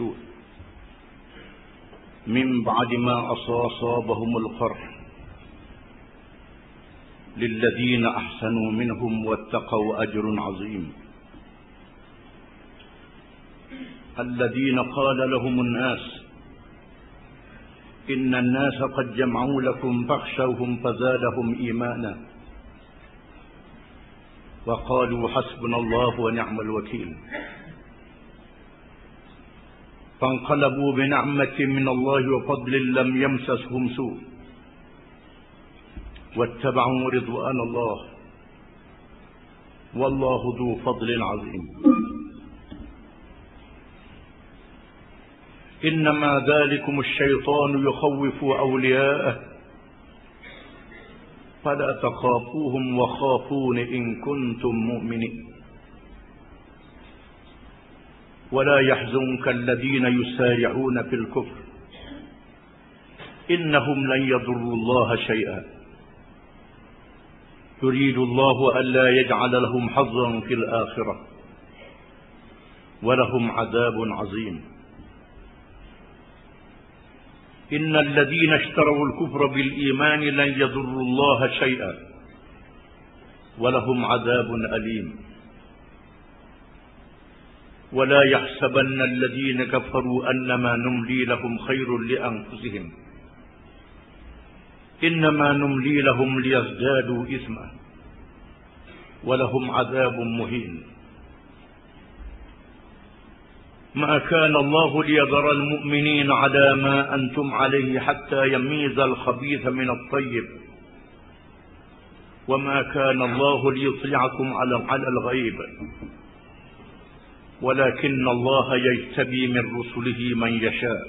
السوء من بعد ما أصابهم القرح للذين أحسنوا منهم واتقوا أجر عظيم الذين قال لهم الناس إن الناس قد جمعوا لكم فاخشوهم فزادهم إيمانا وقالوا حسبنا الله ونعم الوكيل فانقلبوا بنعمة من الله وفضل لم يمسسهم سوء واتبعوا رضوان الله والله ذو فضل عظيم إنما ذلكم الشيطان يخوف أولياءه فلا تخافوهم وخافون إن كنتم مؤمنين ولا يحزنك الذين يسارعون في الكفر إنهم لن يضروا الله شيئا يريد الله ألا يجعل لهم حظا في الآخرة ولهم عذاب عظيم إن الذين اشتروا الكفر بالإيمان لن يضروا الله شيئا ولهم عذاب أليم ولا يحسبن الذين كفروا أنما نملي لهم خير لأنفسهم إنما نملي لهم ليزدادوا إثما ولهم عذاب مهين ما كان الله ليذر المؤمنين على ما أنتم عليه حتى يميز الخبيث من الطيب وما كان الله ليطلعكم على الغيب ولكن الله يجتبي من رسله من يشاء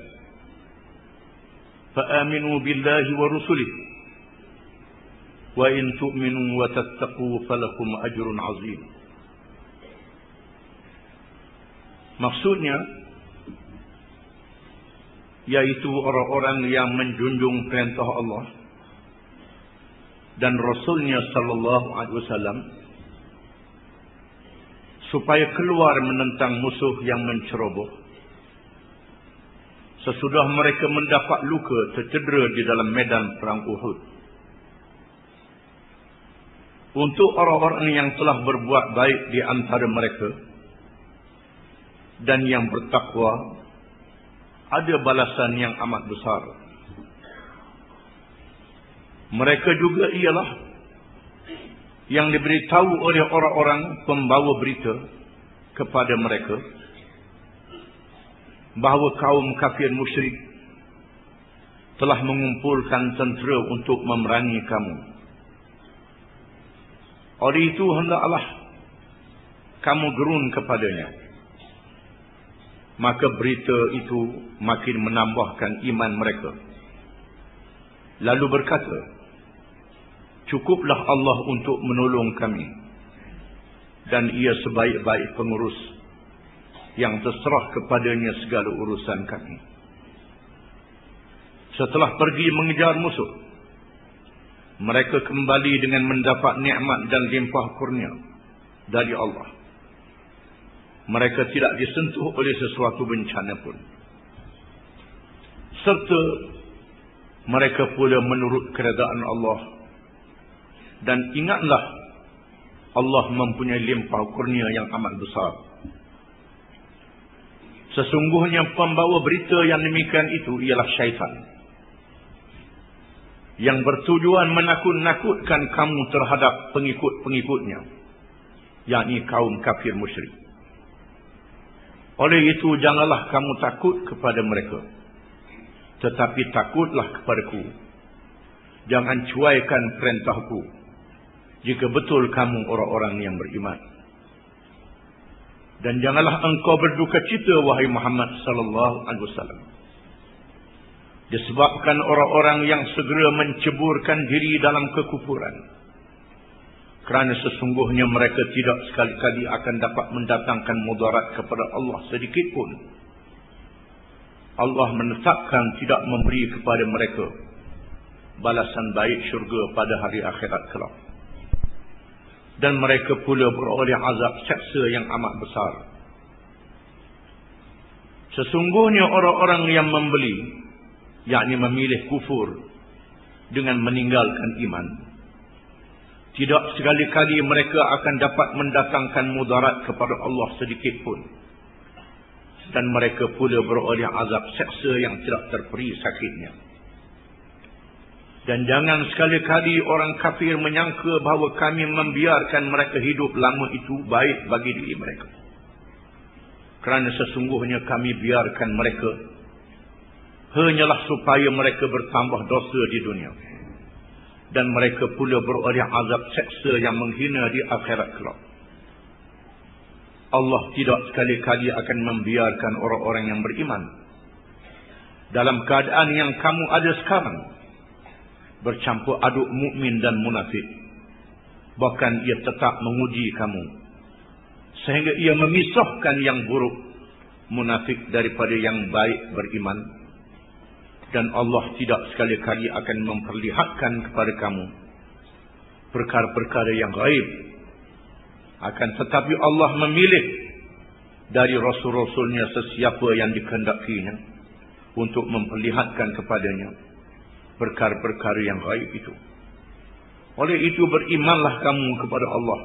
فآمنوا بالله ورسله وإن تؤمنوا وتتقوا فلكم أجر عظيم. Maksudnya yaitu orang-orang yang menjunjung perintah Allah dan Rasulnya sallallahu alaihi wasallam supaya keluar menentang musuh yang menceroboh sesudah mereka mendapat luka tercedera di dalam medan perang Uhud. Untuk orang-orang yang telah berbuat baik di antara mereka dan yang bertakwa ada balasan yang amat besar. Mereka juga ialah yang diberitahu oleh orang-orang pembawa berita kepada mereka bahawa kaum kafir musyrik telah mengumpulkan tentera untuk memerangi kamu. Oleh itu hendaklah kamu gerun kepadanya. Maka berita itu makin menambahkan iman mereka. Lalu berkata, cukuplah Allah untuk menolong kami dan ia sebaik-baik pengurus yang terserah kepadanya segala urusan kami. Setelah pergi mengejar musuh, mereka kembali dengan mendapat nikmat dan limpah kurnia dari Allah. Mereka tidak disentuh oleh sesuatu bencana pun. Serta mereka pula menurut keredaan Allah. Dan ingatlah, Allah mempunyai limpah kurnia yang amat besar. Sesungguhnya pembawa berita yang demikian itu ialah syaitan, yang bertujuan menakut-nakutkan kamu terhadap pengikut-pengikutnya, yakni kaum kafir musyrik. Oleh itu janganlah kamu takut kepada mereka, tetapi takutlah kepadaku. Jangan cuaikan perintahku jika betul kamu orang-orang yang beriman. Dan janganlah engkau berduka cita wahai Muhammad sallallahu alaihi wasallam, disebabkan orang-orang yang segera menceburkan diri dalam kekufuran. Kerana sesungguhnya mereka tidak sekali-kali akan dapat mendatangkan mudarat kepada Allah sedikit pun. Allah menetapkan tidak memberi kepada mereka balasan baik syurga pada hari akhirat kelak. Dan mereka pula beroleh azab seksa yang amat besar. Sesungguhnya orang-orang yang membeli, yakni memilih kufur dengan meninggalkan iman, tidak sekali-kali mereka akan dapat mendatangkan mudarat kepada Allah sedikit pun. Dan mereka pula beroleh azab seksa yang tidak terperi sakitnya. Dan jangan sekali-kali orang kafir menyangka bahawa kami membiarkan mereka hidup lama itu baik bagi diri mereka. Kerana sesungguhnya kami biarkan mereka hanyalah supaya mereka bertambah dosa di dunia. Dan mereka pula beroleh azab seksa yang menghina di akhirat kelak. Allah tidak sekali-kali akan membiarkan orang-orang yang beriman dalam keadaan yang kamu ada sekarang, bercampur aduk mukmin dan munafik. Bahkan ia tetap menguji kamu, sehingga ia memisahkan yang buruk munafik daripada yang baik beriman. Dan Allah tidak sekali-kali akan memperlihatkan kepada kamu perkara-perkara yang gaib. Akan tetapi Allah memilih dari Rasul-Rasulnya sesiapa yang dikehendakinya untuk memperlihatkan kepadanya perkara-perkara yang gaib itu. Oleh itu berimanlah kamu kepada Allah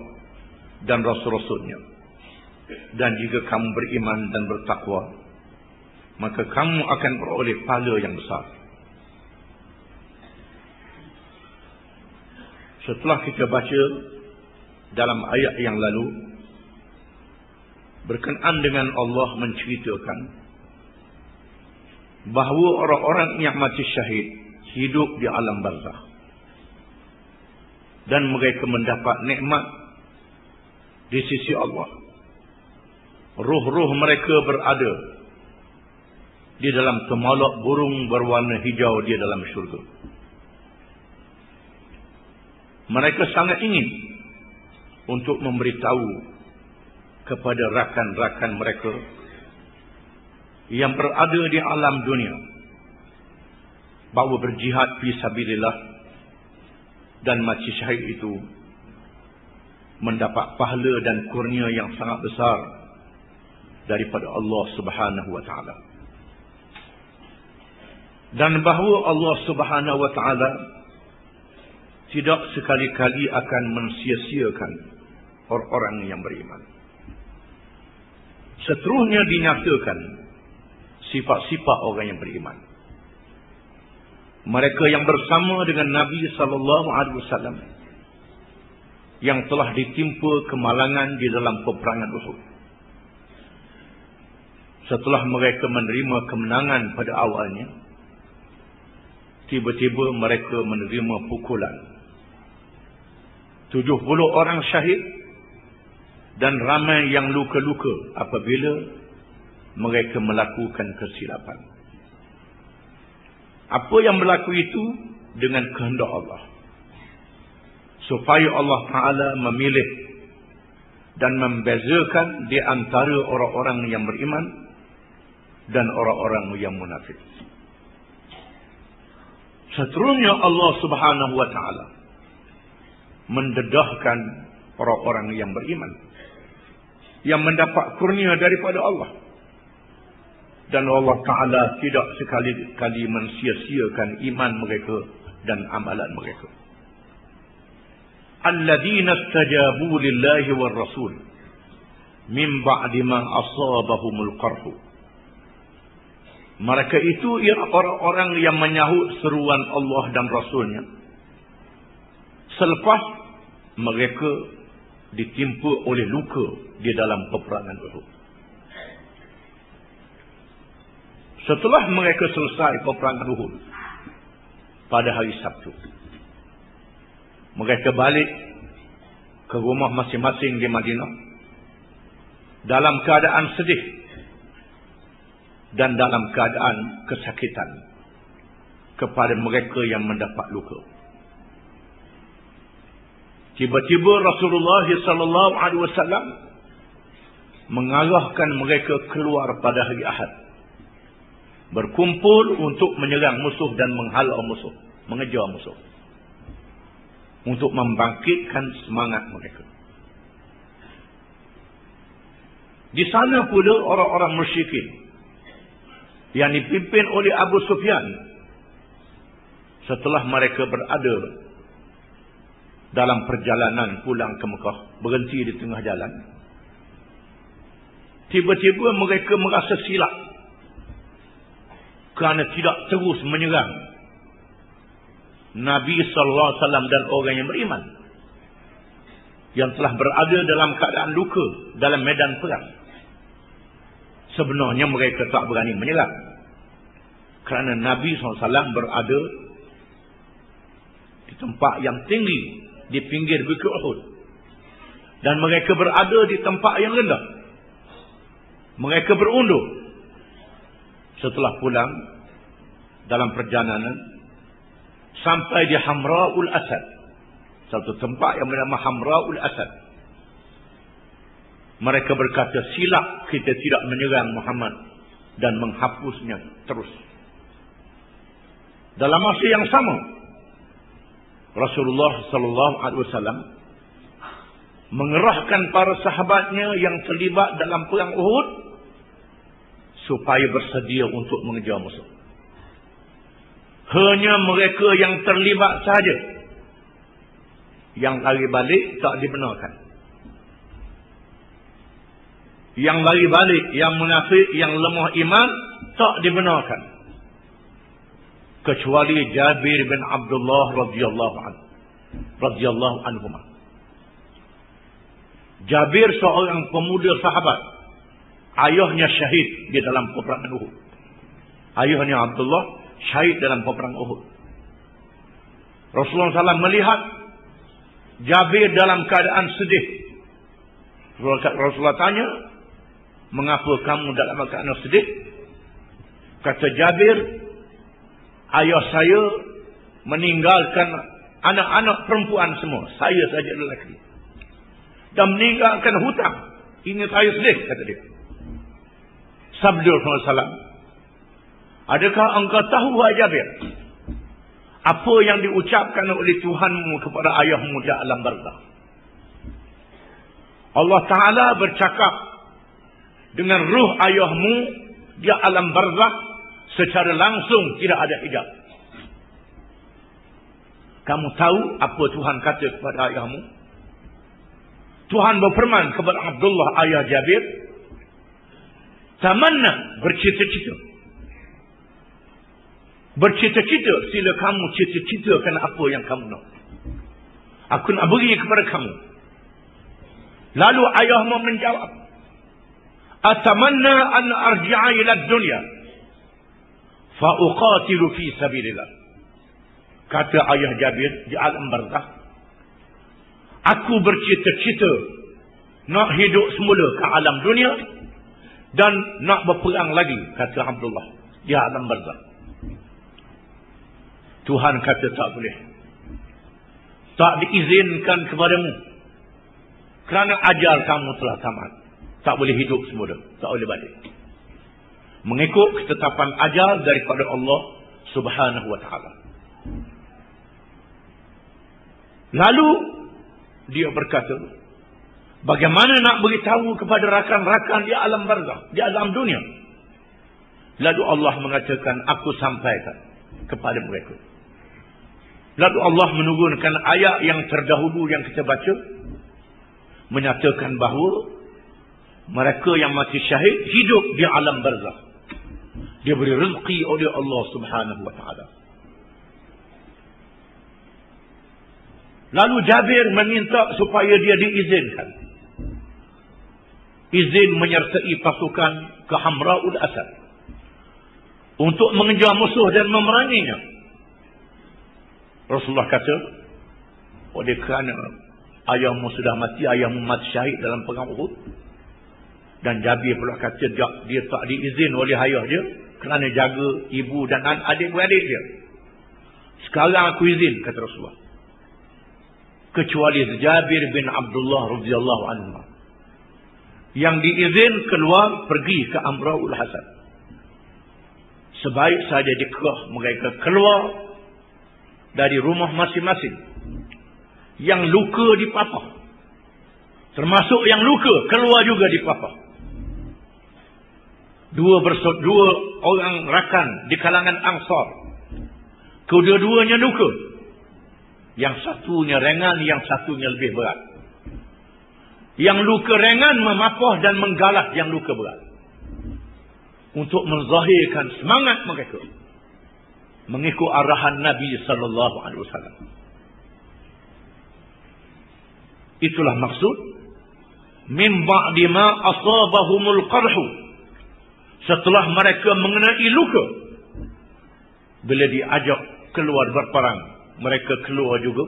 dan Rasul-Rasulnya. Dan jika kamu beriman dan bertakwa, maka kamu akan beroleh pahala yang besar. Setelah kita baca dalam ayat yang lalu berkenaan dengan Allah menceritakan bahawa orang-orang yang mati syahid hidup di alam barzakh dan mereka mendapat nikmat di sisi Allah. Ruh-ruh mereka berada di dalam temalak burung berwarna hijau di dalam syurga. Mereka sangat ingin untuk memberitahu kepada rakan-rakan mereka yang berada di alam dunia bahawa berjihad fi sabilillah dan mati syahid itu mendapat pahala dan kurnia yang sangat besar daripada Allah Subhanahu wa taala. Dan bahawa Allah Subhanahu wa taala tidak sekali-kali akan mensia-siakan orang-orang yang beriman. Seterusnya dinyatakan sifat-sifat orang yang beriman. Mereka yang bersama dengan Nabi sallallahu alaihi wasallam yang telah ditimpa kemalangan di dalam peperangan Uhud. Setelah mereka menerima kemenangan pada awalnya, tiba-tiba mereka menerima pukulan. 70 orang syahid dan ramai yang luka-luka apabila mereka melakukan kesilapan. Apa yang berlaku itu dengan kehendak Allah, supaya Allah Ta'ala memilih dan membezakan di antara orang-orang yang beriman dan orang-orang yang munafik. Seterusnya Allah Subhanahu wa taala mendedahkan orang-orang yang beriman yang mendapat kurnia daripada Allah. Dan Allah Ta'ala tidak sekali-kali mensia-siakan iman mereka dan amalan mereka. Alladzina istajabu lillahi war rasul min ba'di ma asabahumul qarhu. Mereka itu ialah orang-orang yang menyahut seruan Allah dan Rasulnya selepas mereka ditimpa oleh luka di dalam peperangan Uhud. Setelah mereka selesai peperangan Uhud pada hari Sabtu, mereka balik ke rumah masing-masing di Madinah dalam keadaan sedih dan dalam keadaan kesakitan kepada mereka yang mendapat luka. Tiba-tiba Rasulullah sallallahu alaihi wasallam mengarahkan mereka keluar pada hari Ahad, berkumpul untuk menyerang musuh dan menghalau musuh, mengejar musuh, untuk membangkitkan semangat mereka. Di sana pula orang-orang musyrikin yang dipimpin oleh Abu Sufyan. Setelah mereka berada dalam perjalanan pulang ke Mekah, berhenti di tengah jalan, tiba-tiba mereka merasa silap kerana tidak terus menyerang Nabi sallallahu alaihi wasallam dan orang yang beriman yang telah berada dalam keadaan luka dalam medan perang. Sebenarnya mereka tak berani menyerang kerana Nabi SAW berada di tempat yang tinggi di pinggir Bukit Uhud dan mereka berada di tempat yang rendah. Mereka berundur. Setelah pulang dalam perjalanan sampai di Hamra'ul Asad, satu tempat yang bernama Hamra'ul Asad, mereka berkata, silap kita tidak menyerang Muhammad dan menghapusnya terus. Dalam masa yang sama, Rasulullah sallallahu alaihi wasallam mengerahkan para sahabatnya yang terlibat dalam perang Uhud supaya bersedia untuk mengejar musuh. Hanya mereka yang terlibat sahaja yang lari balik tak dibenarkan. Yang lari balik, yang munafik, yang lemah iman tak dibenarkan. Kecuali Jabir bin Abdullah radhiyallahu anhu. Jabir seorang pemuda sahabat. Ayahnya syahid di dalam peperangan Uhud. Ayahnya Abdullah syahid dalam peperangan Uhud. Rasulullah SAW melihat Jabir dalam keadaan sedih. Rasulullah tanya, mengapa kamu dalam keadaan sedih? Kata Jabir, ayah saya meninggalkan anak-anak perempuan semua. Saya saja lelaki. Dan meninggalkan hutang. Ini saya sedih, kata dia. Sabda Rasulullah, adakah engkau tahu, wahai Jabir, apa yang diucapkan oleh Tuhanmu kepada ayahmu di alam barzakh? Allah Ta'ala bercakap dengan ruh ayahmu di alam barzakh secara langsung, tidak ada hijab. Kamu tahu apa Tuhan kata kepada ayahmu? Tuhan berfirman kepada Abdullah ayah Jabir, tamanna, bercita-cita. Bercita-cita, sila kamu cita-citakan apa yang kamu nak. Aku nak beri kepada kamu. Lalu ayahmu menjawab, atamanna an arji'a ila dunya fa uqatilu fi sabilillah. Kata ayah Jabir di alam barzakh, aku bercita-cita nak hidup semula ke alam dunia dan nak berperang lagi, kata Abdullah, di alam barzakh. Tuhan kata tak boleh. Tak diizinkan kepadamu. Kerana ajal kamu telah tamat. Tak boleh hidup semula. Tak boleh balik. Mengikut ketetapan ajal daripada Allah Subhanahu wa ta'ala. Lalu dia berkata, bagaimana nak beritahu kepada rakan-rakan di alam barzakh, di alam dunia? Lalu Allah mengatakan, aku sampaikan kepada mereka. Lalu Allah menurunkan ayat yang terdahulu yang kita baca, menyatakan bahawa mereka yang mati syahid hidup di alam barzakh. Dia beri rezeki oleh Allah Subhanahu wa ta'ala. Lalu Jabir meminta supaya dia diizinkan. Izin menyertai pasukan ke Hamra'ul Asad untuk mengejar musuh dan memeranginya. Rasulullah kata, oleh kerana ayahmu sudah mati, ayahmu mati syahid dalam perang Uhud. Dan Jabir pula kata dia tak diizin oleh ayah dia kerana jaga ibu dan adik-beradik dia. Sekarang aku izin, kata Rasulullah. Kecuali Jabir bin Abdullah radhiyallahu anhu yang diizin keluar pergi ke Hamra'ul Asad. Sebaik saja dikerah mereka keluar dari rumah masing-masing. Yang luka dipapah, termasuk yang luka keluar juga dipapah. Dua orang rakan di kalangan Ansar. Kedua-duanya luka. Yang satunya ringan, yang satunya lebih berat. Yang luka ringan memapah dan menggalas yang luka berat. Untuk menzahirkan semangat mereka mengikut arahan Nabi sallallahu alaihi wasallam. Itulah maksud min ba'di ma asabahumul qarhu. Setelah mereka mengenai luka, bila diajak keluar berperang, mereka keluar juga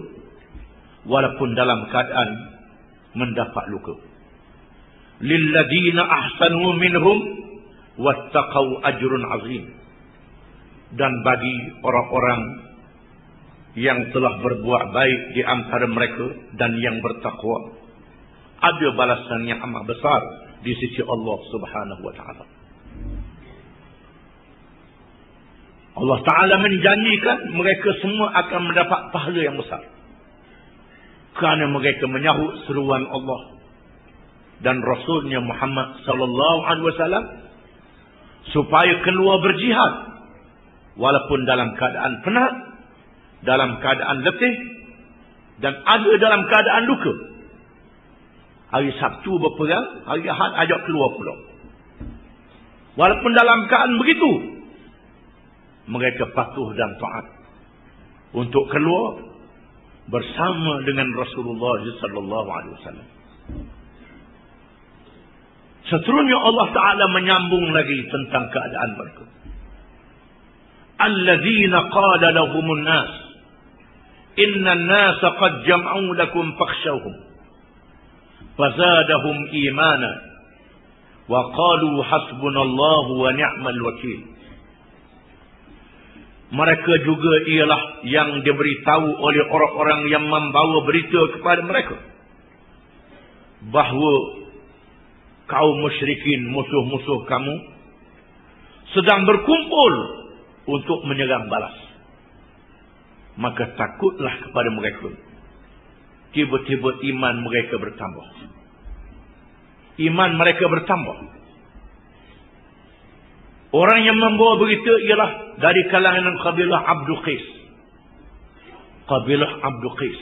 walaupun dalam keadaan mendapat luka. Lilladina ahsanu minhum wattaqau ajrun azim. Dan bagi orang-orang yang telah berbuat baik di antara mereka dan yang bertakwa, ada balasan yang amat besar di sisi Allah Subhanahu wa taala. Allah Ta'ala menjanjikan mereka semua akan mendapat pahala yang besar. Kerana mereka menyahut seruan Allah dan Rasulnya Muhammad sallallahu alaihi wasallam supaya keluar berjihad. Walaupun dalam keadaan penat, dalam keadaan letih, dan ada dalam keadaan luka. Hari Sabtu berperang, hari Ahad ajak keluar pula. Walaupun dalam keadaan begitu, mereka patuh dan taat untuk keluar bersama dengan Rasulullah sallallahu alaihi wasallam. Seterusnya Allah Ta'ala menyambung lagi tentang keadaan mereka. Alladzina qala lahumun nas innan nas qad jam'u lakum fakhshawhum fazadahum imana wa qalu hasbunallahu wa ni'mal wakil. Mereka juga ialah yang diberitahu oleh orang-orang yang membawa berita kepada mereka bahawa kaum musyrikin, musuh-musuh kamu, sedang berkumpul untuk menyerang balas. Maka takutlah kepada mereka. Tiba-tiba iman mereka bertambah. Iman mereka bertambah. Orang yang membawa berita ialah dari kalangan kabilah Abdul Qais. Kabilah Abdul Qais.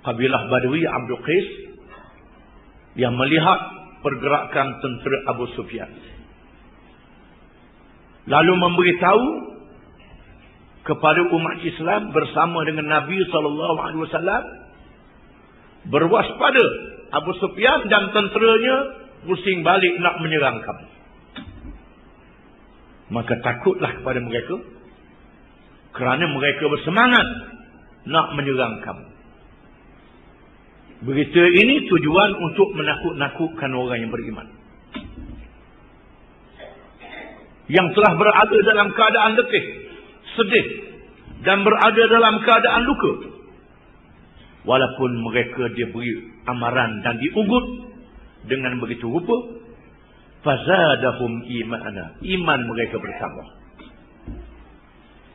Kabilah Badui Abdul Qais yang melihat pergerakan tentera Abu Sufyan. Lalu memberitahu kepada umat Islam bersama dengan Nabi SAW, berwaspada, Abu Sufyan dan tenteranya pusing balik nak menyerang kamu. Maka takutlah kepada mereka, kerana mereka bersemangat nak menyerang kamu. Berita ini tujuan untuk menakut-nakutkan orang yang beriman, yang telah berada dalam keadaan letih, sedih, dan berada dalam keadaan luka. Walaupun mereka diberi amaran dan diugut dengan begitu rupa, fazadahum imana. Iman mereka bertambah.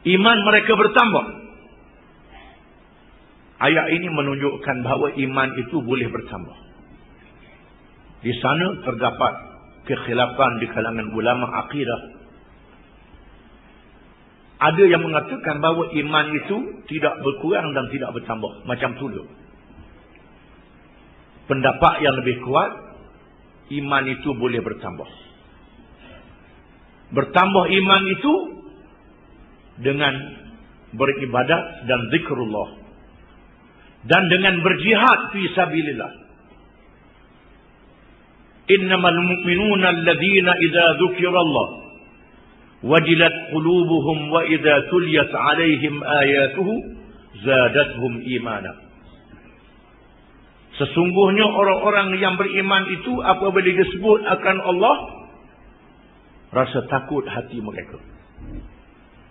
Iman mereka bertambah. Ayat ini menunjukkan bahawa iman itu boleh bertambah. Di sana terdapat kekhilafan di kalangan ulama akidah. Ada yang mengatakan bahawa iman itu tidak berkurang dan tidak bertambah. Macam tu. Pendapat yang lebih kuat, iman itu boleh bertambah. Bertambah iman itu dengan beribadat dan zikrullah. Dan dengan berjihad fi sabilillah. Innamal mu'minuna alladhina idza dzukirallah wajilat qulubuhum wa idza tuliyat 'alaihim ayatuhu zadatuhum imana. Sesungguhnya orang-orang yang beriman itu apabila disebut akan Allah, rasa takut hati mereka.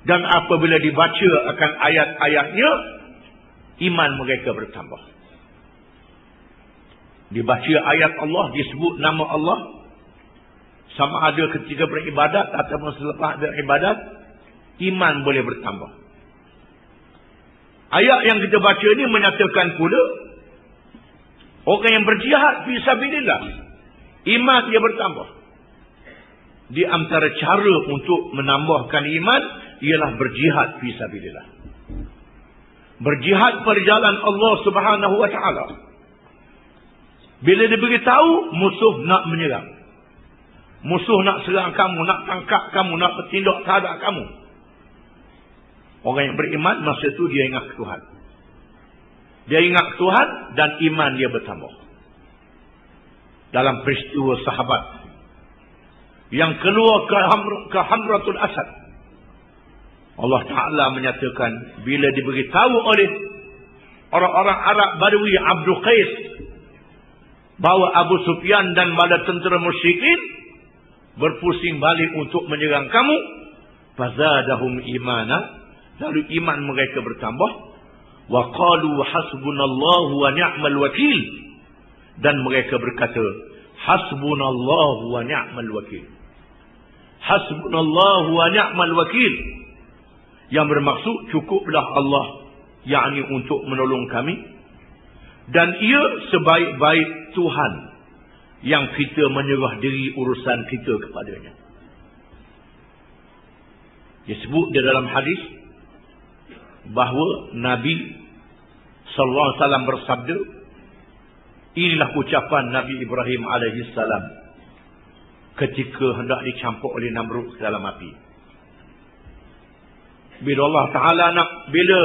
Dan apabila dibaca akan ayat-ayatnya, iman mereka bertambah. Dibaca ayat Allah, disebut nama Allah, sama ada ketika beribadat ataupun selepas beribadat, iman boleh bertambah. Ayat yang kita baca ini menyatakan pula orang yang berjihad fi sabilillah, iman dia bertambah. di antara cara untuk menambahkan iman ialah berjihad fi sabilillah. Berjihad pada jalan Allah Subhanahu wa taala. Bila diberitahu musuh nak menyerang, musuh nak serang kamu, nak tangkap kamu, nak bertindak terhadap kamu, orang yang beriman masa itu dia ingat Tuhan. Dia ingat Tuhan dan iman dia bertambah. Dalam peristiwa sahabat yang keluar ke Hamratul Asad, Allah Ta'ala menyatakan bila diberitahu oleh orang-orang Arab Badui Abdul Qais bahawa Abu Sufyan dan bala tentera musyrikin berpusing balik untuk menyerang kamu, fazadahum imana, lalu iman mereka bertambah, wa qalu hasbunallahu wa ni'mal wakil, dan mereka berkata hasbunallahu wa ni'mal wakil. Hasbunallahu wa ni'mal wakil, yang bermaksud cukuplah Allah, yakni untuk menolong kami, dan ia sebaik-baik Tuhan yang kita menyerah diri urusan kita kepadanya. Disebut di dalam hadis bahawa Nabi sallallahu alaihi wasallam bersabda, inilah ucapan Nabi Ibrahim alaihi salam ketika hendak dicampur oleh Namrud ke dalam api. Bila Allah Ta'ala bila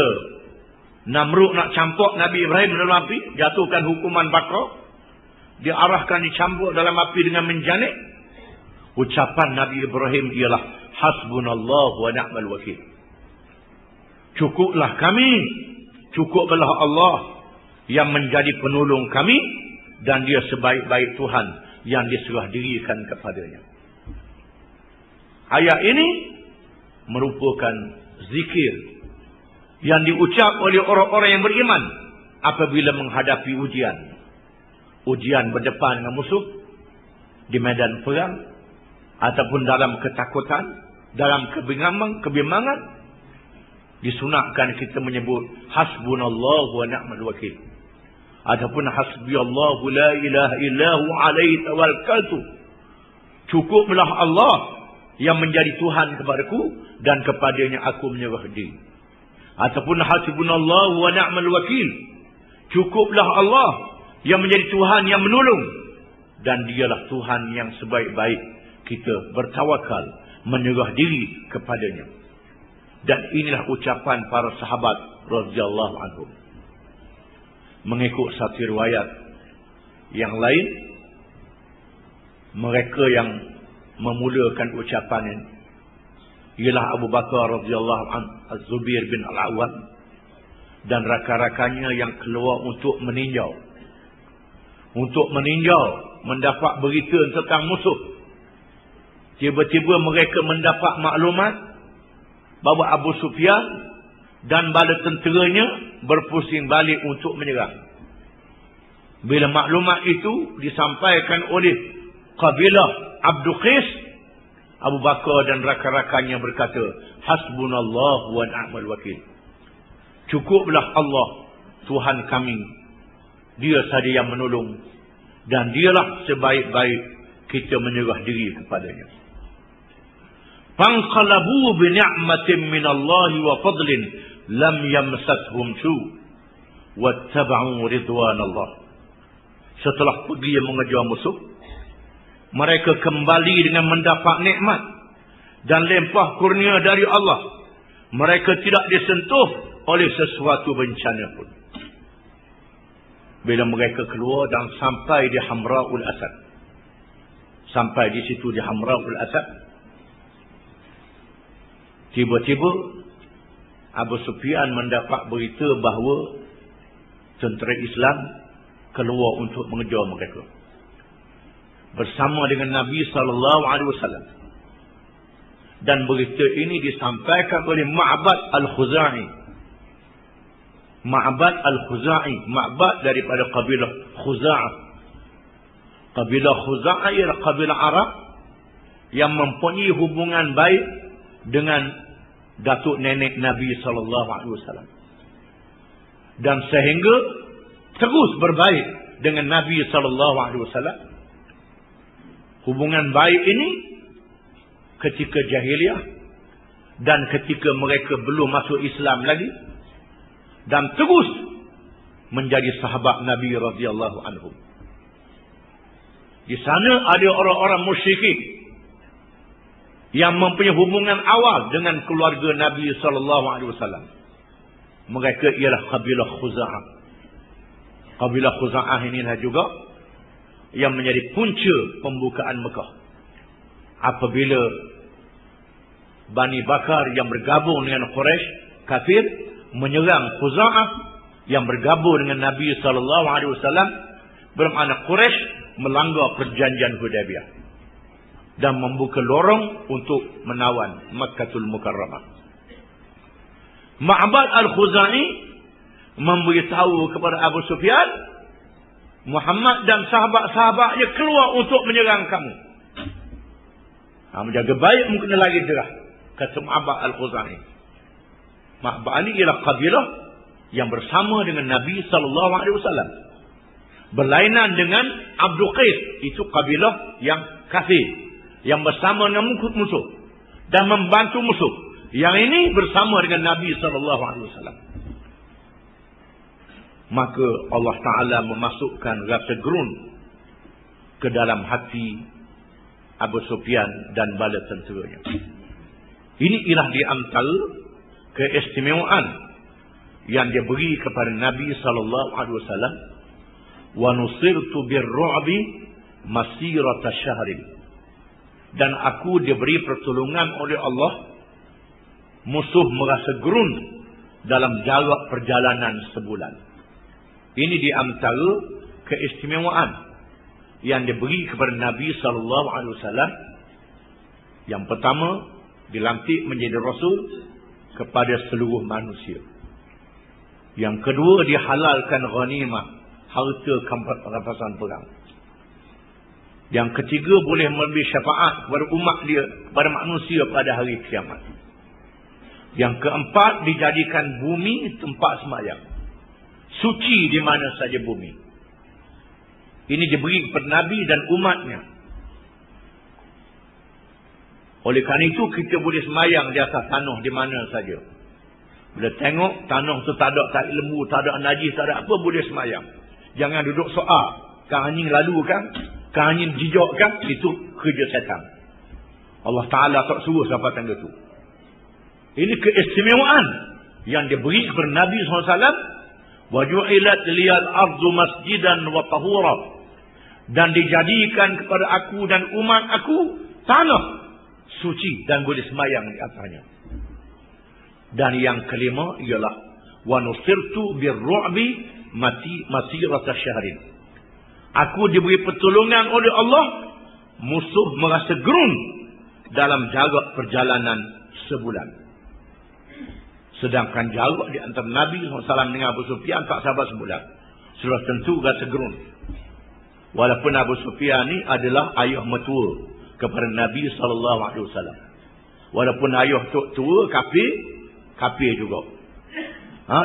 Namrud nak campur Nabi Ibrahim dalam api, jatuhkan hukuman bakar, diarahkan dicampur dalam api dengan menjanik, ucapan Nabi Ibrahim ialah hasbunallahu wa ni'mal wakil. Cukuplah kami, cukuplah Allah yang menjadi penolong kami, dan dia sebaik-baik Tuhan yang diserah dirikan kepadanya. Ayat ini merupakan zikir yang diucap oleh orang-orang yang beriman apabila menghadapi ujian. Ujian berdepan dengan musuh di medan perang, ataupun dalam ketakutan, dalam kebimbangan, disunatkan kita menyebut hasbunallahu wa ni'mal wakil, ataupun hasbiyallahu la ilaha illahu alaihi tawakkaltu, cukuplah Allah yang menjadi Tuhan kepadaku dan kepadanya aku menyerah diri, ataupun hasbunallahu wa ni'mal wakil, cukuplah Allah yang menjadi Tuhan yang menolong, dan dialah Tuhan yang sebaik-baik kita bertawakal, menyerah diri kepadanya. Dan inilah ucapan para sahabat radhiyallahu anhum. Mengikut satu riwayat yang lain, mereka yang memulakan ucapan ini ialah Abu Bakar radhiyallahu anhu, Az-Zubair bin Al-Awwam, dan rakan-rakannya yang keluar untuk meninjau, mendapat berita tentang musuh. Tiba-tiba mereka mendapat maklumat bahawa Abu Sufyan dan bala tenteranya berpusing balik untuk menyerang. Bila maklumat itu disampaikan oleh kabilah Abdul Qais, Abu Bakar dan rakan-rakannya berkata, hasbunallahu wa ni'mal wakil. Cukuplah Allah Tuhan kami, dia sahaja yang menolong, dan dialah sebaik-baik kita menyerah diri kepadanya. Fanqalabu bi ni'matin minallahi wa fadlin lam yamsathum su wattaba'u ridwanallah. Setelah pergi mengejar musuh, mereka kembali dengan mendapat nikmat dan limpah kurnia dari Allah. Mereka tidak disentuh oleh sesuatu bencana pun. Bila mereka keluar dan sampai di Hamraul Asad, sampai di situ di Hamraul Asad, tiba-tiba Abu Sufyan mendapat berita bahawa tentera Islam keluar untuk mengejar mereka bersama dengan Nabi SAW. Dan berita ini disampaikan oleh Ma'bad Al-Khuzai. Ma'bad Al-Khuzai, Ma'bad daripada kabilah Khuza'ah. Kabilah Khuza'ah ialah kabilah Arab yang mempunyai hubungan baik dengan datuk nenek Nabi SAW, dan sehingga terus berbaik dengan Nabi SAW. Hubungan baik ini ketika jahiliah dan ketika mereka belum masuk Islam lagi, dan terus menjadi sahabat Nabi radhiyallahu anhum. Di sana ada orang-orang musyrikin yang mempunyai hubungan awal dengan keluarga Nabi sallallahu alaihi wasallam. Mereka ialah kabilah Khuza'ah. Kabilah Khuza'ah inilah juga yang menjadi punca pembukaan Mekah. Apabila Bani Bakar yang bergabung dengan Quraisy kafir menyerang Khuza'ah yang bergabung dengan Nabi sallallahu alaihi wasallam, bermakna Quraisy melanggar perjanjian Hudaybiyah dan membuka lorong untuk menawan Makkahul Mukarramah. Ma'bad al-Khuzai memberitahu kepada Abu Sufyan, Muhammad dan sahabat-sahabatnya keluar untuk menyerang kamu. Menjaga baik mungkin lagi derah, kata Ma'bad al-Khuzai. Ma'bad ini ialah kabilah yang bersama dengan Nabi sallallahu alaihi wasallam. Berlainan dengan Abdul Qais, itu kabilah yang kafir, yang bersama dengan musuh dan membantu musuh. Yang ini bersama dengan Nabi sallallahu alaihi wasallam. Maka Allah Taala memasukkan rasa gerun ke dalam hati Abu Sufyan dan bala tenteranya. Ini ialah di antara keistimewaan yang dia beri kepada Nabi sallallahu alaihi wasallam. Wa nusirtu birru'bi masirata syahrin. Dan aku diberi pertolongan oleh Allah, musuh merasa gerun dalam jarak perjalanan sebulan. Ini di antara keistimewaan yang diberi kepada Nabi sallallahu alaihi wasallam. Yang pertama, dilantik menjadi rasul kepada seluruh manusia. Yang kedua, dihalalkan ghanimah, harta rampasan perang. Yang ketiga, boleh memberi syafaat kepada umat dia, kepada manusia pada hari kiamat. Yang keempat, dijadikan bumi tempat sembahyang, suci di mana saja bumi. Ini diberi kepada Nabi dan umatnya. Oleh kerana itu, kita boleh sembahyang di atas tanah di mana saja. Bila tengok tanah tu tak ada lembu, tak ada najis, tak ada apa, boleh sembahyang. Jangan duduk soal, kan anjing lalu kan, kan anjing jijak kan, itu kerja setan. Allah Ta'ala tak suruh sampai tangga tu. Ini keistimewaan yang diberi kepada Nabi SAW. Waju'ilat liyal ardu masjidan wa tahura. Dan dijadikan kepada aku dan umat aku tanah suci dan boleh sembahyang di atasnya. Dan yang kelima ialah wa nusirtu birru'bi masirata syahrin. Aku diberi pertolongan oleh Allah, musuh merasa gerun dalam jarak perjalanan sebulan. Sedangkan jarak di antara Nabi SAW dengan Abu Sufyan tak sabar sebulan. Sudah tentu rasa gerun. Walaupun Abu Sufyan ni adalah ayah mertua kepada Nabi SAW. Walaupun ayah tua kafir juga.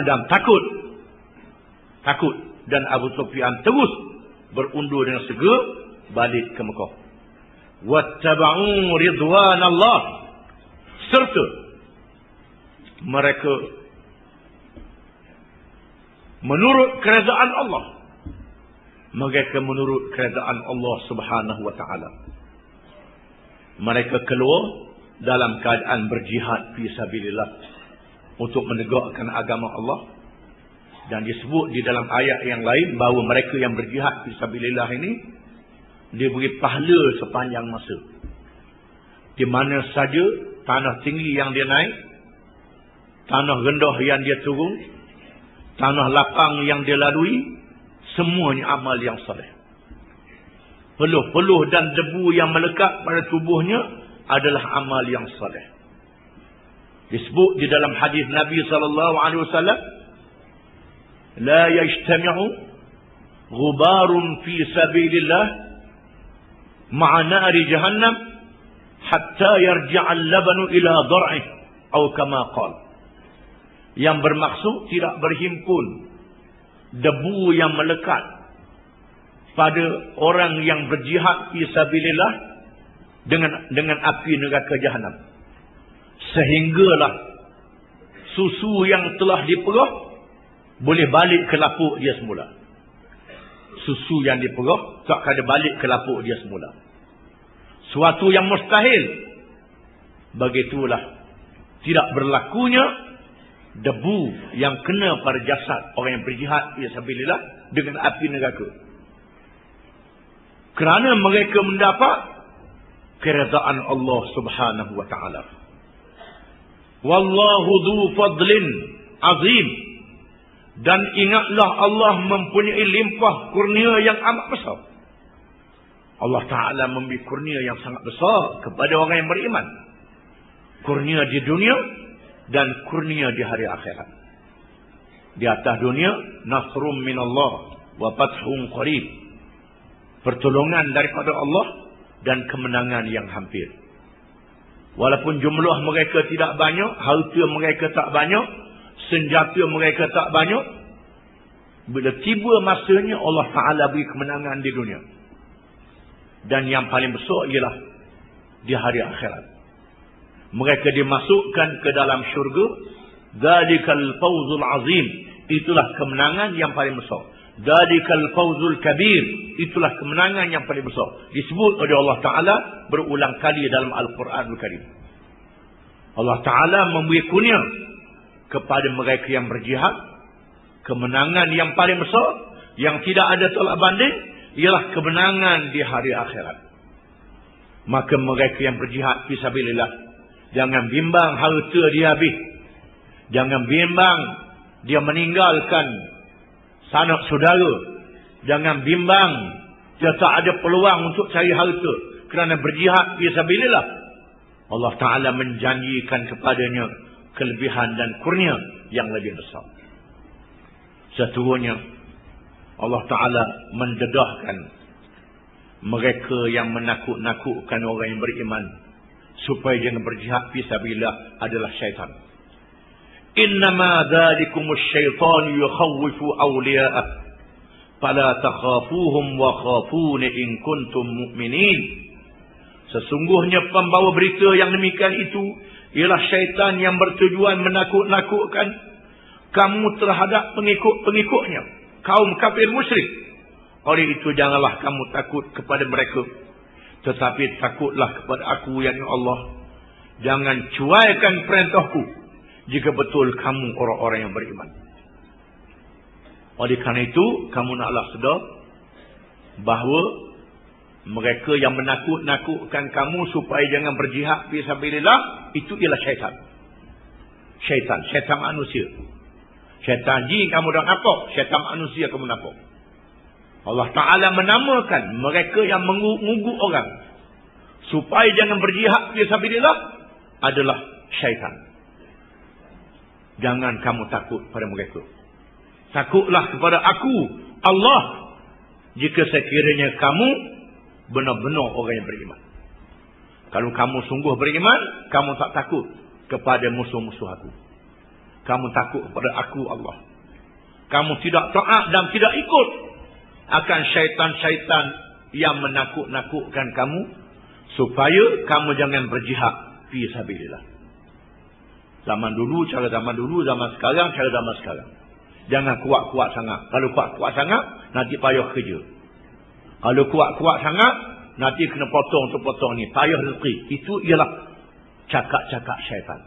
Dan takut. Dan Abu Sufyan terus berundur dengan segera balik ke Mekah. Wattaba'u ridwanallah. Serta mereka menurut kerajaan Allah. Mereka menurut kerajaan Allah Subhanahu wa ta'ala. Mereka keluar dalam keadaan berjihad fi sabilillah untuk menegakkan agama Allah. Dan disebut di dalam ayat yang lain bahawa mereka yang berjihad fi sabilillah ini diberi pahala sepanjang masa. Di mana saja tanah tinggi yang dia naik, tanah rendah yang dia turun, tanah lapang yang dia lalui, semuanya amal yang saleh. Peluh-peluh dan debu yang melekat pada tubuhnya adalah amal yang saleh. Disebut di dalam hadis Nabi sallallahu alaihi wasallam, la yajtami'u ghubarun fi sabilillah ma'a nari jahannam hatta yarji'a al-labanu ila dar'ih atau kama qala. Yang bermaksud tidak berhimpun debu yang melekat pada orang yang berjihad fi sabilillah dengan api neraka jahanam. Sehinggalah susu yang telah diperah boleh balik ke lapuk dia semula. Susu yang diperah tak ada balik ke lapuk dia semula. Suatu yang mustahil. Begitulah tidak berlakunya debu yang kena pada jasad orang yang berjihad fisabilillah dengan api neraka. Kerana mereka mendapat keredaan Allah Subhanahu wa taala. Wallahu dzu fadlin azim. Dan ingatlah Allah mempunyai limpah kurnia yang amat besar. Allah Ta'ala memberi kurnia yang sangat besar kepada orang yang beriman. Kurnia di dunia dan kurnia di hari akhirat. Di atas dunia, nasrum minallah wa fathun qarib. Pertolongan daripada Allah dan kemenangan yang hampir. Walaupun jumlah mereka tidak banyak, harta mereka tak banyak, senjata mereka tak banyak, bila tiba masanya Allah Ta'ala beri kemenangan di dunia. Dan yang paling besar ialah di hari akhirat. Mereka dimasukkan ke dalam syurga. Dzalikal fawzul azim. Itulah kemenangan yang paling besar. Dzalikal fawzul kabir. Itulah kemenangan yang paling besar. Disebut oleh Allah Ta'ala berulang kali dalam Al-Quranul Karim. Allah Ta'ala memberi kurnia kepada mereka yang berjihad. Kemenangan yang paling besar, yang tidak ada tolak banding, ialah kemenangan di hari akhirat. Maka mereka yang berjihad fisabilillah, jangan bimbang harta dia habis. Jangan bimbang dia meninggalkan sanak saudara. Jangan bimbang dia tak ada peluang untuk cari harta. Kerana berjihad fisabilillah, Allah Ta'ala menjanjikan kepadanya kelebihan dan kurnia yang lebih besar. Seterusnya Allah Ta'ala mendedahkan mereka yang menakut-nakutkan orang yang beriman supaya jangan berjihad fisabilillah adalah syaitan. Innama dzalikumus syaitanu yukhawwifu awliya'ah fala takhafuhum wa khafuni in kuntum mu'minin. Sesungguhnya pembawa berita yang demikian itu ialah syaitan yang bertujuan menakut-nakutkan kamu terhadap pengikut-pengikutnya, kaum kafir musyrik. Oleh itu janganlah kamu takut kepada mereka, tetapi takutlah kepada aku, yakni Allah. Jangan cuaikan perintahku jika betul kamu orang-orang yang beriman. Oleh kerana itu kamu naklah sedar bahawa mereka yang menakut-nakutkan kamu supaya jangan berjihad fisabilillah, itu ialah syaitan. Syaitan manusia. Syaitan jin kamu dah nampak, syaitan manusia kamu nampak. Allah Ta'ala menamakan mereka yang mengugut orang supaya jangan berjihad fisabilillah adalah syaitan. Jangan kamu takut pada mereka. Takutlah kepada aku, Allah, jika sekiranya kamu benar-benar orang yang beriman. Kalau kamu sungguh beriman, kamu tak takut kepada musuh-musuh aku. Kamu takut kepada aku, Allah. Kamu tidak taat dan tidak ikut akan syaitan-syaitan yang menakut-nakutkan kamu supaya kamu jangan berjihad fi sabilillah. Zaman dulu, cara zaman dulu, zaman sekarang, cara zaman sekarang. Jangan kuat-kuat sangat. Kalau kuat-kuat sangat, nanti payah kerja. Kalau kuat-kuat sangat, nanti kena potong tu potong ni, payah rezeki. Itu ialah cakap-cakap syaitan.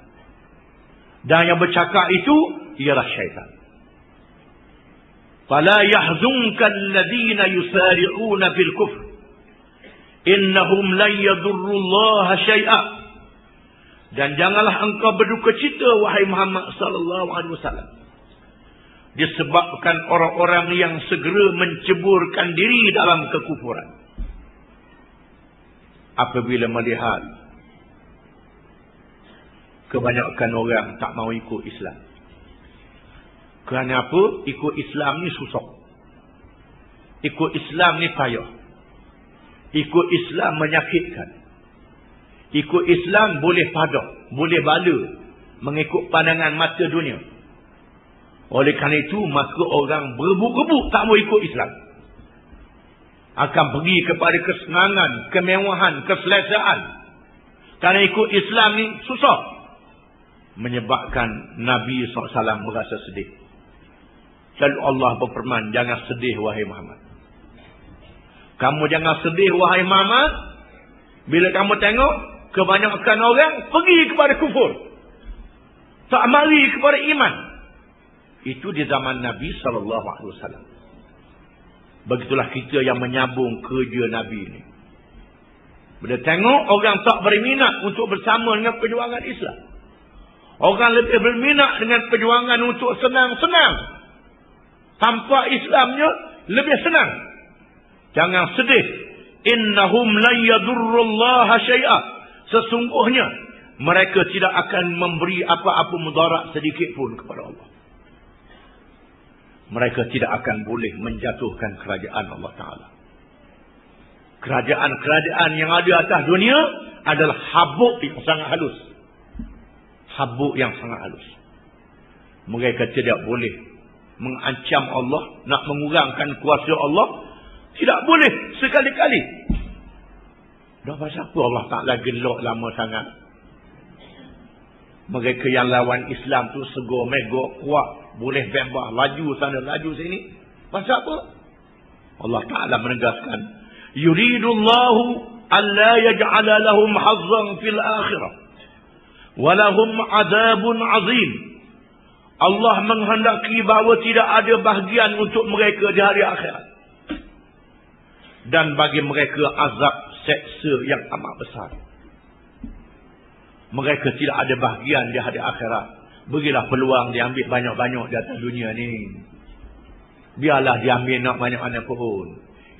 Dan yang bercakap itu ialah syaitan. Fala yahzunka alladhina yusari'una fil kufr innahum lan yadurrullaha syai'a. Dan janganlah engkau berduka cita wahai Muhammad sallallahu alaihi wasallam disebabkan orang-orang yang segera menceburkan diri dalam kekufuran. Apabila melihat kebanyakan orang tak mau ikut Islam. Kerana apa? Ikut Islam ni susah. Ikut Islam ni payah. Ikut Islam menyakitkan. Ikut Islam boleh padah, boleh bala mengikut pandangan mata dunia. Oleh kerana itu, maka orang berebut-rebut tak mau ikut Islam. akan pergi kepada kesenangan, kemewahan, keselesaan. Kerana ikut Islam ni susah. Menyebabkan Nabi SAW merasa sedih. Lalu Allah berfirman, jangan sedih wahai Muhammad. Kamu jangan sedih wahai Muhammad. Bila kamu tengok kebanyakan orang pergi kepada kufur, tak mari kepada iman. Itu di zaman Nabi SAW. Begitulah kita yang menyambung kerja Nabi ini. Bila tengok orang tak berminat untuk bersama dengan perjuangan Islam, orang lebih berminat dengan perjuangan untuk senang-senang, tanpa Islamnya lebih senang. Jangan sedih. Innahum lan yadurrullaha syai'a. Sesungguhnya mereka tidak akan memberi apa-apa mudarat sedikit pun kepada Allah. Mereka tidak akan boleh menjatuhkan kerajaan Allah Ta'ala. Kerajaan-kerajaan yang ada atas dunia adalah habuk yang sangat halus. Habuk yang sangat halus. Mereka tidak boleh mengancam Allah, nak mengurangkan kuasa Allah. Tidak boleh sekali-kali. Dah pasal apa Allah Ta'ala gelak lama sangat? Mereka yang lawan Islam tu segor megor kuat, boleh bebas, laju sana laju sini. Pasal apa? Allah Ta'ala menegaskan, yuridullahu alla yaj'ala lahum hazzan fil akhirah walahum adabun azim. Allah menghendaki bahawa tidak ada bahagian untuk mereka di hari akhirat, dan bagi mereka azab seksa yang amat besar. Mereka tidak ada bahagian di hari akhirat. Berilah peluang diambil banyak-banyak di atas dunia ni. Biarlah diambil nak banyak-banyak pun.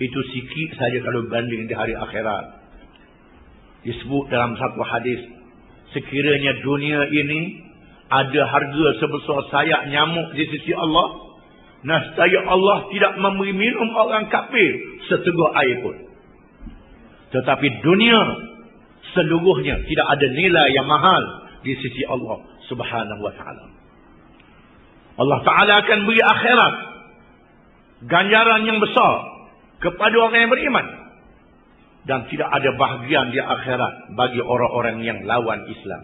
Itu sikit saja kalau banding di hari akhirat. Disebut dalam satu hadis, sekiranya dunia ini ada harga sebesar sayap nyamuk di sisi Allah, nescaya Allah tidak memberi minum orang kafir seteguk air pun. Tetapi dunia seluruhnya tidak ada nilai yang mahal di sisi Allah Subhanahu wa ta'ala. Allah Ta'ala akan beri akhirat ganjaran yang besar kepada orang yang beriman. Dan tidak ada bahagian di akhirat bagi orang-orang yang lawan Islam,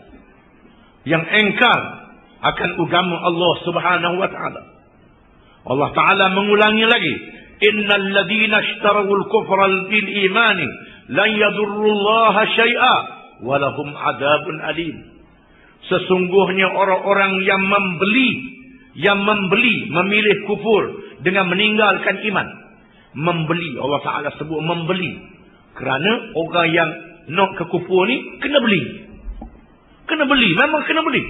yang engkar akan agama Allah Subhanahu wa ta'ala. Allah Ta'ala mengulangi lagi, innal ladina ishtarawul kufra bil imani lan yadurrullaha syai'a walahum adabun alim. Sesungguhnya orang-orang yang memilih kufur dengan meninggalkan iman. Membeli, Allah Ta'ala sebut membeli. Kerana orang yang nak ke kufur ni kena beli. Kena beli, memang kena beli.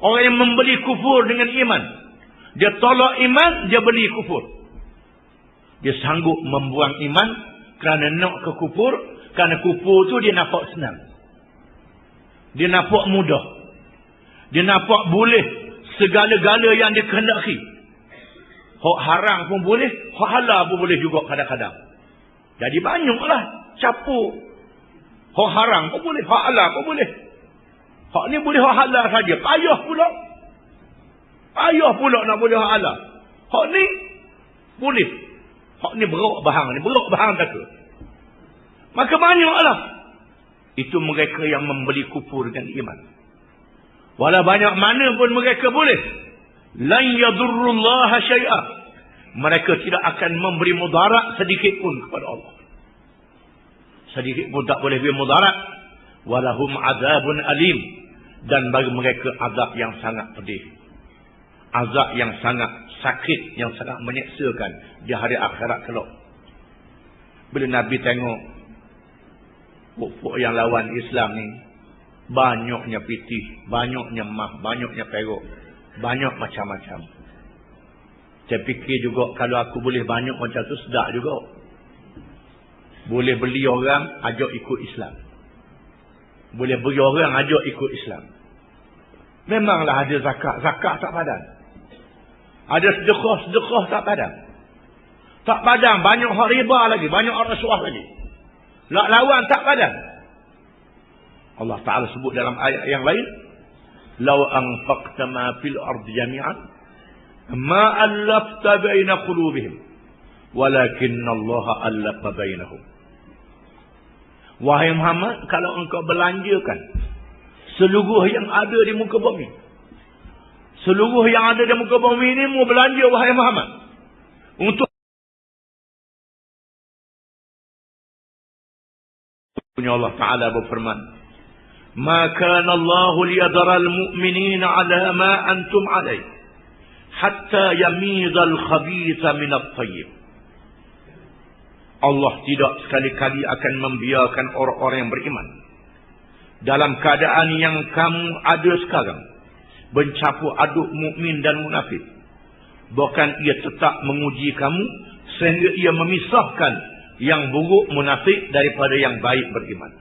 Orang yang membeli kufur dengan iman, dia tolak iman, dia beli kufur. Dia sanggup membuang iman kerana nak ke kufur. Kerana kufur tu dia nampak senang, dia nampak mudah, dia nampak boleh segala-gala yang dia kehendaki. Hak haram pun boleh, hak halal pun boleh juga kadang-kadang. Jadi banyaklah capur. Hak haram pun boleh, hak halal pun boleh. Hak ni boleh hak halal saja, payah pula. Payah pula nak boleh hak halal. Hak ni boleh, hak ni berok bahang tak ke. Maka banyaklah itu mereka yang membeli kufur dengan iman. Walau banyak mana pun mereka boleh, lan yadurrullaha syai'a, mereka tidak akan memberi mudarat sedikit pun kepada Allah. Sedikit pun tak boleh beri mudarat. Walahum azabun alim, dan bagi mereka azab yang sangat pedih, azab yang sangat sakit, yang sangat menyeksakan di hari akhirat kelak. Bila Nabi tengok pokok yang lawan Islam ni, banyaknya pitih, banyaknya mah, banyaknya peruk, banyak macam-macam. Saya fikir juga kalau aku boleh banyak macam tu sedap juga. Boleh beli orang ajak ikut Islam, boleh beli orang ajak ikut Islam. Memanglah ada zakat tak padan, ada sedekah tak padan, banyak hak riba lagi, banyak hak rasuah lagi, lawan tak padan. Allah Ta'ala sebut dalam ayat yang lain, law anfaqta ma fil ardi jami'an ma allafta baina qulubihim Walakinallaha allafa bainahum. Wahai Muhammad, kalau engkau belanjakan seluruh yang ada di muka bumi, seluruh yang ada di muka bumi ini mau belanja wahai Muhammad untuk Allah Ta'ala berfirman, "Ma kana Allah liyadhara al-mu'minina 'ala ma antum 'alayh hatta yamiza al-khabitha min at-tayyib." Allah tidak sekali-kali akan membiarkan orang-orang yang beriman dalam keadaan yang kamu ada sekarang bercampur aduk mukmin dan munafik. Bahkan ia tetap menguji kamu sehingga ia memisahkan yang buruk munafik daripada yang baik beriman.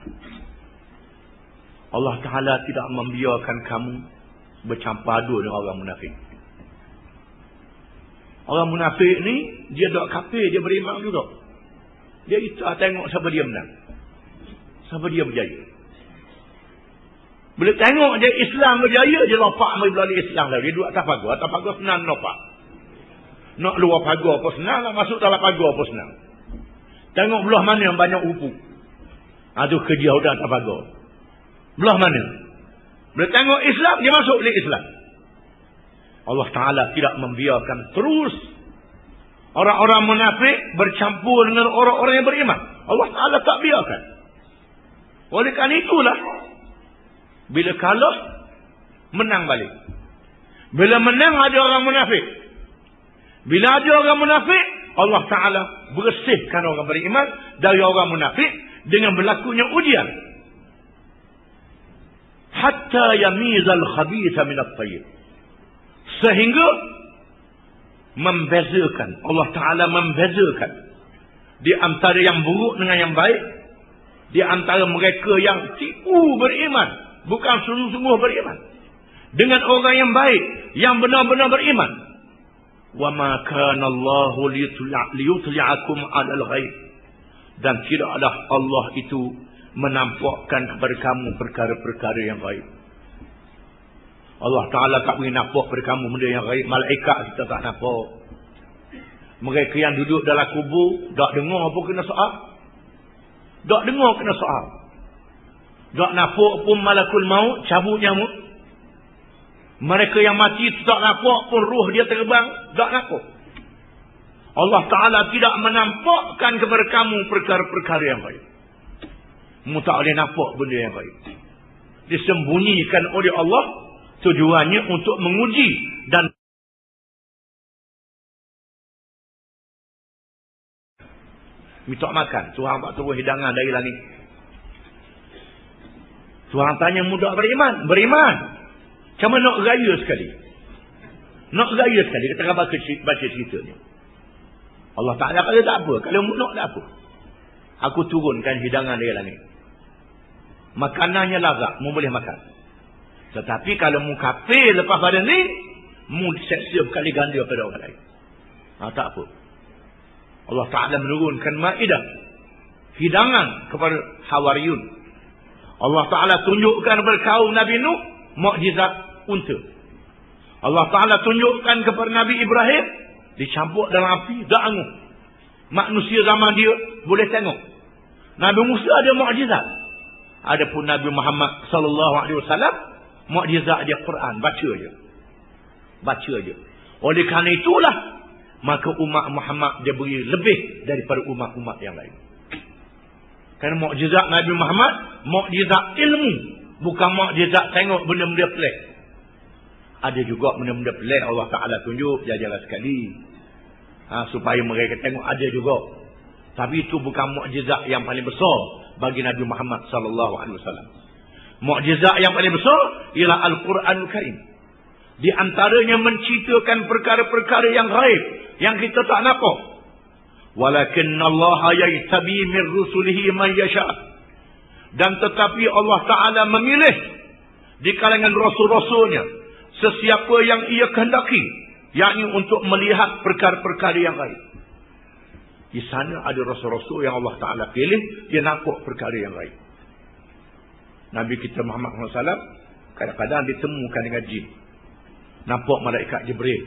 Allah Ta'ala tidak membiarkan kamu bercampur aduk dengan orang munafik. Orang munafik ni dia tak kafir, dia beriman juga. Dia itu tengok siapa dia menang, siapa dia berjaya. Bila tengok dia Islam berjaya, dia lompat melalui Islam lah. Dia duduk atas pagar. Atas pagar senang lompat. Nak luar pagar pun senang, nak masuk dalam pagar pun senang. Tengok belah mana yang banyak rupu. Itu kerja udah atas pagar. Belah mana? Bila tengok Islam, dia masuk balik Islam. Allah Ta'ala tidak membiarkan terus orang-orang munafik bercampur dengan orang-orang yang beriman. Allah Ta'ala tak biarkan. Oleh kerana itulah, bila kalah, menang balik. Bila menang, ada orang munafik. Bila ada orang munafik, Allah Ta'ala bersihkan orang beriman dari orang munafik dengan berlakunya ujian. Hatta yamizal khabitha minat tayyib. Sehingga membezakan, Allah Ta'ala membezakan di antara yang buruk dengan yang baik, di antara mereka yang tipu beriman, bukan sungguh-sungguh beriman, dengan orang yang baik, yang benar-benar beriman. Wa ma kana Allahu liyutli'akum 'alal ghaib. Dan tidaklah Allah itu menampakkan kepada kamu perkara-perkara yang gaib. Allah Ta'ala tak boleh nampak kepada kamu benda yang gaib. Malaikat kita tak nampak. Mereka yang duduk dalam kubur tak dengar pun kena soal. Tak dengar kena soal. Tak nampak pun malakul maut cabut nyamuk. Mereka yang mati tak nampak pun ruh dia terbang. Tak nampak. Allah Ta'ala tidak menampakkan kepada kamu perkara-perkara yang gaib. Kamu tak boleh nampak benda yang gaib. Disembunyikan oleh Allah, tujuannya untuk menguji dan minta makan. Tuhan tak turun hidangan dari langit. Tuhan tanya mudah beriman. Beriman. Cuma nak raya sekali. Nak raya sekali. Kita akan baca ceritanya. Allah Ta'ala kata tak apa. Kalau nak tak apa. Aku turunkan hidangan dari langit. Makanannya lazat. Mu boleh makan. Tetapi kalau mu kafir lepas pada ni, mu seksia berkali ganda pada orang lain. Tak apa. Allah Ta'ala menurunkan Ma'idah. Hidangan kepada Hawariyun. Allah Ta'ala tunjukkan kepada kaum Nabi Nuh mukjizat unta. Allah Ta'ala tunjukkan kepada Nabi Ibrahim dicampur dalam api, tak anguh. Manusia zaman dia boleh tengok. Nabi Musa ada mukjizat. Adapun Nabi Muhammad sallallahu alaihi wasallam, mukjizat dia Quran, baca aja. Baca aja. Oleh kerana itulah maka umat Muhammad dia beri lebih daripada umat-umat yang lain. Kerana mukjizat Nabi Muhammad, mukjizat ilmu, bukan mukjizat tengok benda-benda pelik. Ada juga benda-benda pelik Allah Ta'ala tunjuk, jajalah sekali. Supaya mereka tengok ada juga. Tapi itu bukan mukjizat yang paling besar bagi Nabi Muhammad sallallahu alaihi wasallam. Mukjizat yang paling besar ialah Al-Quranul Karim. Di antaranya menceritakan perkara-perkara yang gaib yang kita tak nampak. Walakinallaha yajtabi min rusulihi man yasha. Dan tetapi Allah Ta'ala memilih di kalangan rasul-rasulnya sesiapa yang ia kehendaki, yakni untuk melihat perkara-perkara yang gaib. Di sana ada rasul-rasul yang Allah Ta'ala pilih, dia nampak perkara yang gaib. Nabi kita Muhammad SAW kadang-kadang ditemukan dengan jin. Nampak malaikat Jibril,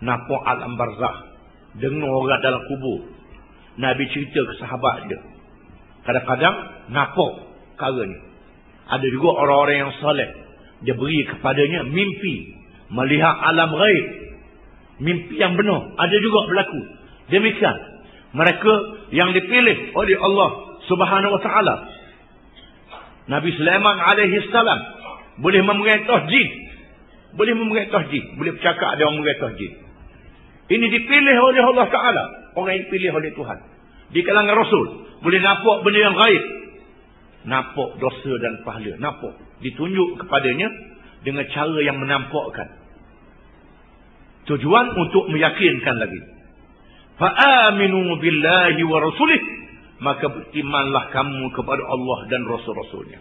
nampak alam barzakh, dengar orang dalam kubur. Nabi cerita ke sahabat dia. Kadang-kadang nampak perkara ni. Ada juga orang-orang yang soleh. Dia beri kepadanya mimpi. Melihat alam ghaib. Mimpi yang benar. Ada juga berlaku. Demikian. Mereka yang dipilih oleh Allah Subhanahu wa ta'ala. Nabi Sulaiman alaihi salam boleh memerintah jin. Boleh memerintah jin. Boleh bercakap ada orang memerintah jin. Ini dipilih oleh Allah Ta'ala. Orang yang dipilih oleh Tuhan. Di kalangan Rasul. Boleh nampak benda yang gaib. Nampak dosa dan pahala. Nampak. Ditunjuk kepadanya dengan cara yang menampakkan. Tujuan untuk meyakinkan lagi. Fa'aminu billahi wa rasulih. Maka berimanlah kamu kepada Allah dan Rasul-Rasulnya.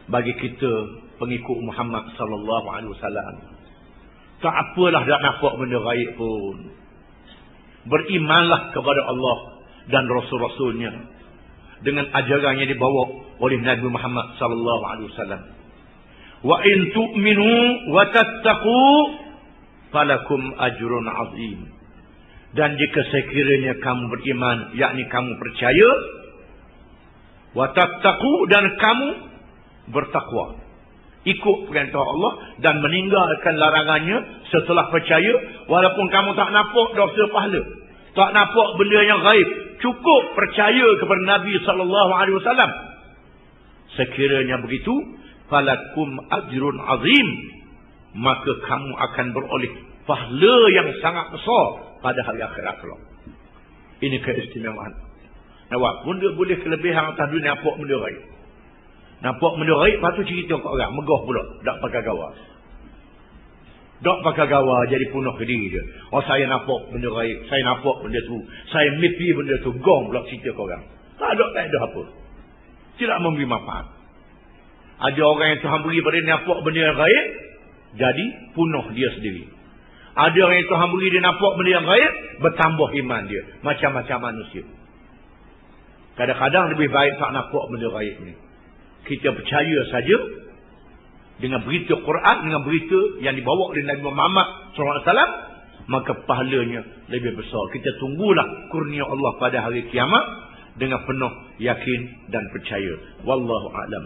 Bagi kita pengikut Muhammad sallallahu alaihi wasallam, tak apalah nak nampak benda gaib pun. Berimanlah kepada Allah dan Rasul-Rasulnya dengan ajaran yang dibawa oleh Nabi Muhammad sallallahu alaihi wasallam. Wa in tu'minu wa tattaqu falakum ajrun azim. Dan jika sekiranya kamu beriman, yakni kamu percaya, wa tattaqu, dan kamu bertakwa, ikut perintah Allah dan meninggalkan larangannya setelah percaya, walaupun kamu tak nampak dosa pahala, tak nampak benda yang gaib, cukup percaya kepada Nabi sallallahu alaihi wasallam. Sekiranya begitu, falakum ajrun azim, maka kamu akan beroleh pahala yang sangat besar pada hari akhirat kelak. Ini keistimewaan. Nampak benda boleh kelebihan atas dunia, nampak benda gaib. Nampak benda gaib, lepas tu cerita kat orang, megah pula, tak pakai gawa. Tak pakai gawa, jadi punah ke diri dia. Oh, saya nampak benda gaib, saya nampak benda tu, saya mimpi benda tu, gong pula cerita kat orang. Tak ada apa. Tidak memberi manfaat. Ada orang yang Tuhan beri pada dia nampak benda yang gaib, jadi punah dia sendiri. Ada orang yang Tuhan beri dia nampak benda yang gaib, bertambah iman dia. Macam-macam manusia. Kadang-kadang lebih baik tak nampak benda gaib ni. Kita percaya saja dengan berita Quran, dengan berita yang dibawa oleh Nabi Muhammad SAW, maka pahalanya lebih besar. Kita tunggulah kurnia Allah pada hari kiamat dengan penuh yakin dan percaya. Wallahu a'lam.